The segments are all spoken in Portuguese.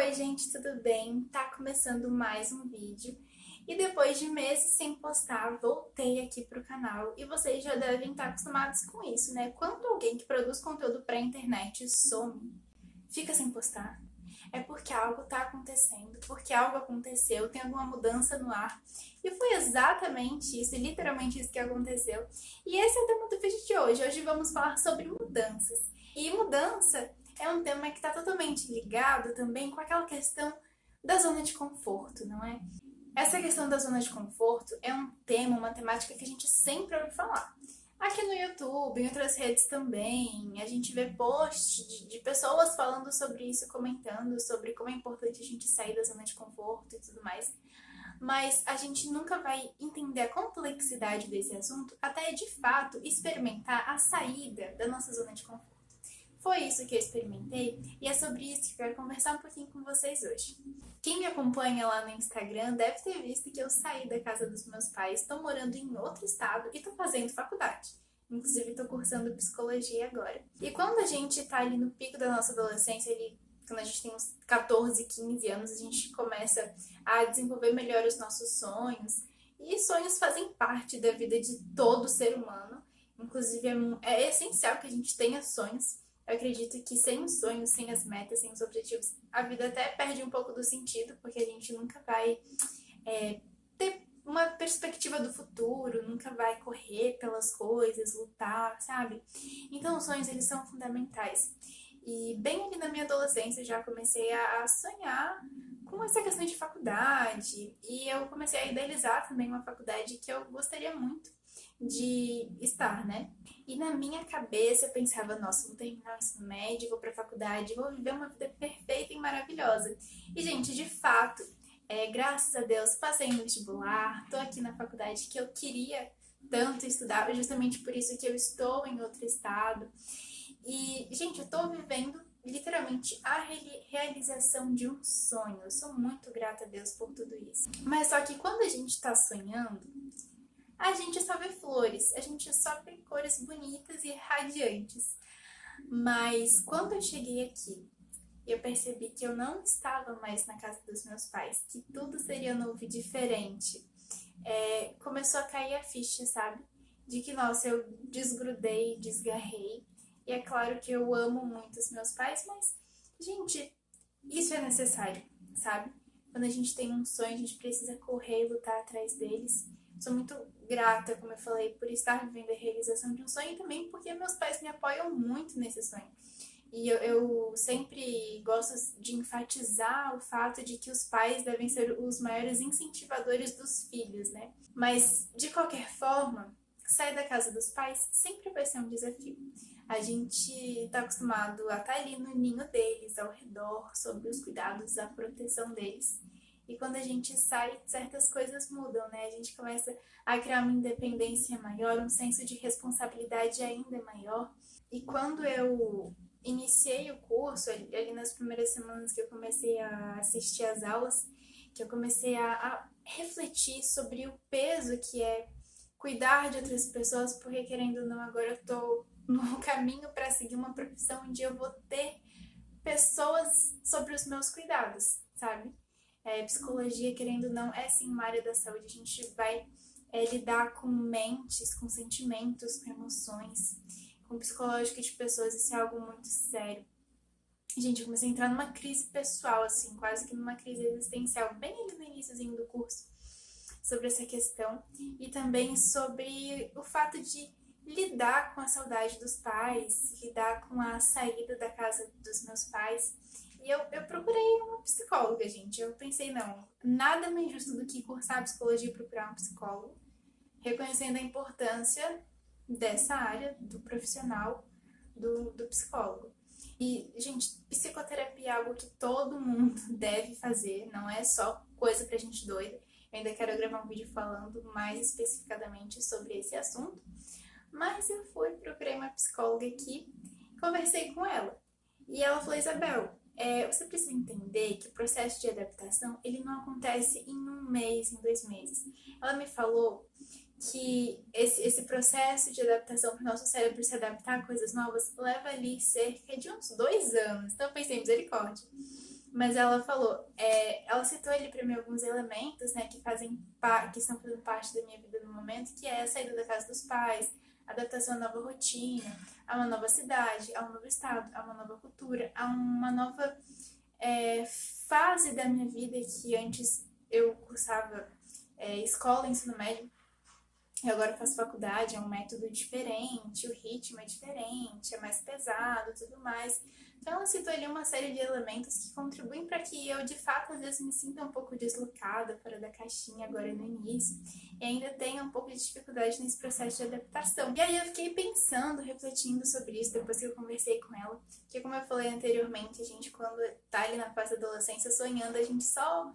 Oi gente, tudo bem? Tá começando mais um vídeo e depois de meses sem postar, voltei aqui pro canal e vocês já devem estar acostumados com isso, né? Quando alguém que produz conteúdo pra internet some, fica sem postar, é porque algo tá acontecendo, porque algo aconteceu, tem alguma mudança no ar. E foi exatamente isso, literalmente isso que aconteceu. E esse é o tema do vídeo de hoje. Hoje vamos falar sobre mudanças. E mudança é um tema que está totalmente ligado também com aquela questão da zona de conforto, não é? Essa questão da zona de conforto é um tema, uma temática que a gente sempre ouve falar. Aqui no YouTube, em outras redes também, a gente vê posts de pessoas falando sobre isso, comentando sobre como é importante a gente sair da zona de conforto e tudo mais. Mas a gente nunca vai entender a complexidade desse assunto até de fato experimentar a saída da nossa zona de conforto. Foi isso que eu experimentei e é sobre isso que eu quero conversar um pouquinho com vocês hoje. Quem me acompanha lá no Instagram deve ter visto que eu saí da casa dos meus pais, estou morando em outro estado e estou fazendo faculdade. Inclusive estou cursando psicologia agora. E quando a gente está ali no pico da nossa adolescência, quando a gente tem uns 14, 15 anos, a gente começa a desenvolver melhor os nossos sonhos. E sonhos fazem parte da vida de todo ser humano. Inclusive é essencial que a gente tenha sonhos. Eu acredito que sem os sonhos, sem as metas, sem os objetivos, a vida até perde um pouco do sentido, porque a gente nunca vai ter uma perspectiva do futuro, nunca vai correr pelas coisas, lutar, sabe? Então os sonhos, eles são fundamentais. E bem ali na minha adolescência eu já comecei a sonhar com essa questão de faculdade, e eu comecei a idealizar também uma faculdade que eu gostaria muito de estar, né? E na minha cabeça eu pensava, nossa, vou terminar o ensino médio, vou pra faculdade, vou viver uma vida perfeita e maravilhosa. E, gente, de fato, graças a Deus, passei no vestibular, tô aqui na faculdade que eu queria tanto estudar, justamente por isso que eu estou em outro estado. E, gente, eu tô vivendo literalmente a realização de um sonho. Eu sou muito grata a Deus por tudo isso. Mas só que quando a gente tá sonhando, a gente só vê flores, a gente só vê cores bonitas e radiantes. Mas quando eu cheguei aqui, eu percebi que eu não estava mais na casa dos meus pais, que tudo seria novo e diferente. Começou a cair a ficha, sabe? De que, nossa, eu desgrudei, desgarrei. E é claro que eu amo muito os meus pais, mas, gente, isso é necessário, sabe? Quando a gente tem um sonho, a gente precisa correr e lutar atrás deles. Sou muito grata, como eu falei, por estar vivendo a realização de um sonho e também porque meus pais me apoiam muito nesse sonho. E eu sempre gosto de enfatizar o fato de que os pais devem ser os maiores incentivadores dos filhos, né? Mas, de qualquer forma, sair da casa dos pais sempre vai ser um desafio. A gente tá acostumado a estar ali no ninho deles, ao redor, sobre os cuidados, a proteção deles. E quando a gente sai, certas coisas mudam, né? A gente começa a criar uma independência maior, um senso de responsabilidade ainda maior. E quando eu iniciei o curso, ali nas primeiras semanas que eu comecei a assistir às aulas, que eu comecei a refletir sobre o peso que é cuidar de outras pessoas, porque querendo ou não, agora eu tô no caminho para seguir uma profissão onde eu vou ter pessoas sobre os meus cuidados, sabe? Psicologia, querendo ou não, é sim uma área da saúde. A gente vai lidar com mentes, com sentimentos, com emoções, com o psicológico de pessoas. Isso é algo muito sério. Gente, eu comecei a entrar numa crise pessoal, assim, quase que numa crise existencial, bem ali no iníciozinho do curso, sobre essa questão. E também sobre o fato de lidar com a saudade dos pais, lidar com a saída da casa dos meus pais. E eu procurei uma psicóloga, gente. Eu pensei, não, nada mais justo do que cursar psicologia e procurar um psicólogo, reconhecendo a importância dessa área, do profissional, do psicólogo. E, gente, psicoterapia é algo que todo mundo deve fazer, não é só coisa pra gente doida. Eu ainda quero gravar um vídeo falando mais especificadamente sobre esse assunto. Mas eu procurei uma psicóloga aqui, conversei com ela. E ela falou, Isabel, você precisa entender que o processo de adaptação, ele não acontece em um mês, em 2 meses. Ela me falou que esse processo de adaptação para o nosso cérebro se adaptar a coisas novas leva ali cerca de uns 2 anos. Então eu pensei, misericórdia. Mas ela falou, ela citou ali para mim alguns elementos, né, que estão fazendo parte da minha vida no momento, que é a saída da casa dos pais, adaptação à nova rotina, a uma nova cidade, a um novo estado, a uma nova cultura, a uma nova fase da minha vida que antes eu cursava escola, ensino médio, e agora eu faço faculdade, é um método diferente, o ritmo é diferente, é mais pesado, tudo mais. Então ela citou ali uma série de elementos que contribuem para que eu, de fato, às vezes me sinta um pouco deslocada, fora da caixinha agora no início, e ainda tenha um pouco de dificuldade nesse processo de adaptação. E aí eu fiquei pensando, refletindo sobre isso, depois que eu conversei com ela, que como eu falei anteriormente, a gente quando tá ali na fase da adolescência sonhando, a gente só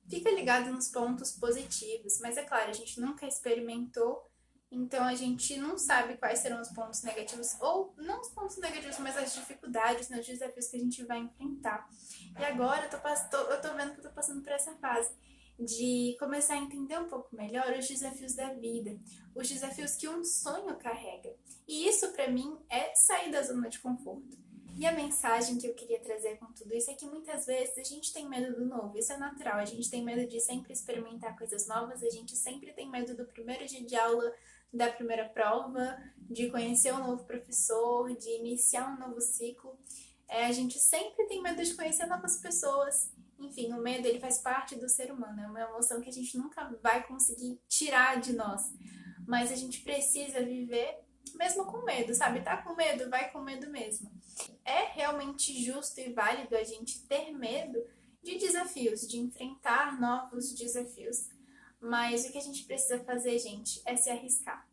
fica ligado nos pontos positivos, mas é claro, a gente nunca experimentou, então a gente não sabe quais serão os pontos negativos, ou não os pontos negativos, mas as dificuldades, né, os desafios que a gente vai enfrentar. E agora eu tô vendo que eu tô passando por essa fase de começar a entender um pouco melhor os desafios da vida, os desafios que um sonho carrega. E isso para mim é sair da zona de conforto. E a mensagem que eu queria trazer com tudo isso é que muitas vezes a gente tem medo do novo, isso é natural, a gente tem medo de sempre experimentar coisas novas, a gente sempre tem medo do primeiro dia de aula, da primeira prova, de conhecer um novo professor, de iniciar um novo ciclo. A gente sempre tem medo de conhecer novas pessoas. Enfim, o medo ele faz parte do ser humano, é uma emoção que a gente nunca vai conseguir tirar de nós, mas a gente precisa viver mesmo com medo, sabe? Tá com medo? Vai com medo mesmo. É realmente justo e válido a gente ter medo de desafios, de enfrentar novos desafios. Mas o que a gente precisa fazer, gente, é se arriscar.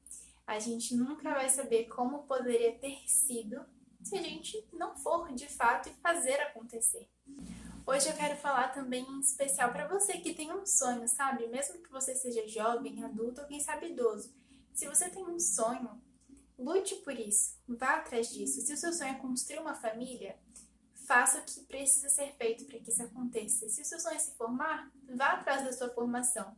A gente nunca vai saber como poderia ter sido se a gente não for de fato e fazer acontecer. Hoje eu quero falar também em especial para você que tem um sonho, sabe? Mesmo que você seja jovem, adulto ou quem sabe idoso. Se você tem um sonho, lute por isso, vá atrás disso. Se o seu sonho é construir uma família, faça o que precisa ser feito para que isso aconteça. Se o seu sonho é se formar, vá atrás da sua formação.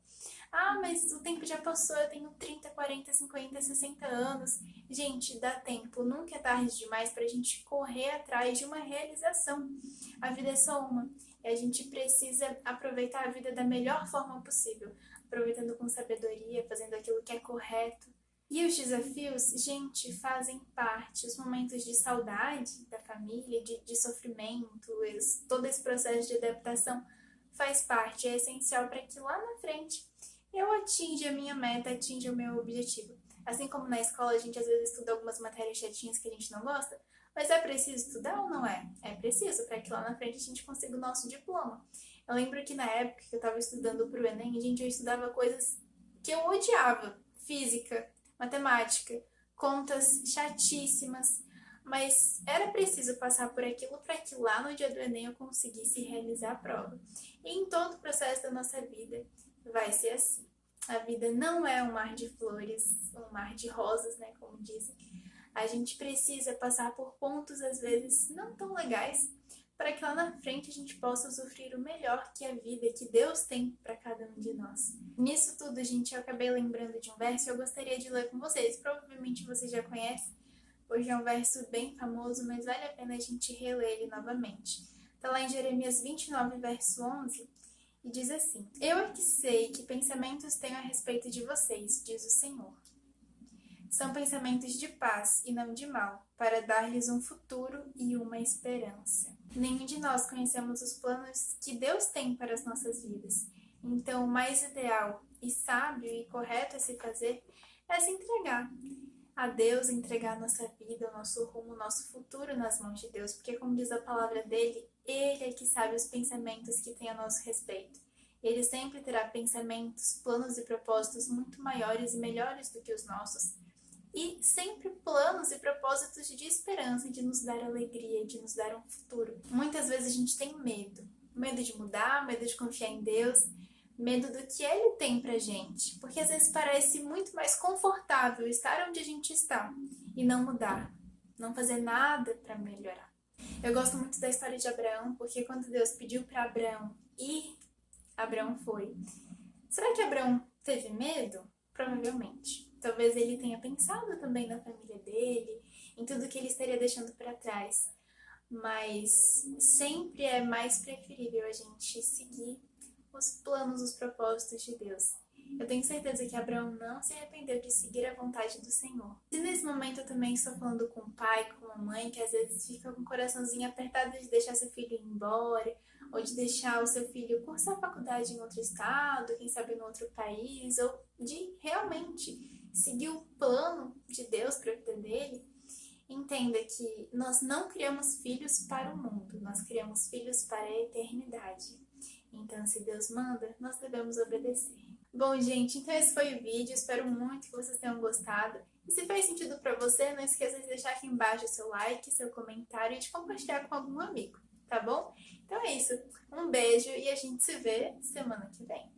Ah, mas o tempo já passou, eu tenho 30, 40, 50, 60 anos. Gente, dá tempo, nunca é tarde demais para a gente correr atrás de uma realização. A vida é só uma e a gente precisa aproveitar a vida da melhor forma possível, aproveitando com sabedoria, fazendo aquilo que é correto. E os desafios, gente, fazem parte. Os momentos de saudade da família, de sofrimento, todo esse processo de adaptação faz parte, é essencial para que lá na frente eu atinja a minha meta, atinja o meu objetivo. Assim como na escola a gente às vezes estuda algumas matérias chatinhas que a gente não gosta, mas é preciso estudar ou não é? É preciso, para que lá na frente a gente consiga o nosso diploma. Eu lembro que na época que eu estava estudando para o Enem, gente, eu estudava coisas que eu odiava. Física, matemática, contas chatíssimas, mas era preciso passar por aquilo para que lá no dia do Enem eu conseguisse realizar a prova. E em todo o processo da nossa vida vai ser assim. A vida não é um mar de flores, um mar de rosas, né, como dizem. A gente precisa passar por pontos, às vezes, não tão legais, para que lá na frente a gente possa usufruir o melhor que a vida, que Deus tem para cada um de nós. Nisso tudo, gente, eu acabei lembrando de um verso e eu gostaria de ler com vocês. Provavelmente vocês já conhecem, hoje é um verso bem famoso, mas vale a pena a gente reler ele novamente. Está lá em Jeremias 29, verso 11, e diz assim: Eu é que sei que pensamentos tenho a respeito de vocês, diz o Senhor. São pensamentos de paz e não de mal, para dar-lhes um futuro e uma esperança. Nenhum de nós conhecemos os planos que Deus tem para as nossas vidas. Então, o mais ideal e sábio e correto a se fazer é se entregar a Deus, entregar a nossa vida, o nosso rumo, o nosso futuro nas mãos de Deus, porque como diz a palavra dele, Ele é que sabe os pensamentos que tem a nosso respeito. Ele sempre terá pensamentos, planos e propósitos muito maiores e melhores do que os nossos, e sempre planos e propósitos de esperança, de nos dar alegria, de nos dar um futuro. Muitas vezes a gente tem medo. Medo de mudar, medo de confiar em Deus, medo do que Ele tem pra gente. Porque às vezes parece muito mais confortável estar onde a gente está e não mudar, não fazer nada para melhorar. Eu gosto muito da história de Abraão, porque quando Deus pediu para Abraão ir, Abraão foi. Será que Abraão teve medo? Provavelmente. Talvez ele tenha pensado também na família dele, em tudo que ele estaria deixando para trás. mas sempre é mais preferível a gente seguir os planos, os propósitos de Deus. Eu tenho certeza que Abraão não se arrependeu de seguir a vontade do Senhor. E nesse momento eu também estou falando com o pai, com a mãe, que às vezes fica com o coraçãozinho apertado de deixar seu filho ir embora, ou de deixar o seu filho cursar faculdade em outro estado, quem sabe em outro país, ou de realmente seguir o plano de Deus para a vida dele, entenda que nós não criamos filhos para o mundo, nós criamos filhos para a eternidade. Então, se Deus manda, nós devemos obedecer. Bom, gente, então esse foi o vídeo. Espero muito que vocês tenham gostado. E se fez sentido para você, não esqueça de deixar aqui embaixo seu like, seu comentário e de compartilhar com algum amigo, tá bom? Então é isso. Um beijo e a gente se vê semana que vem.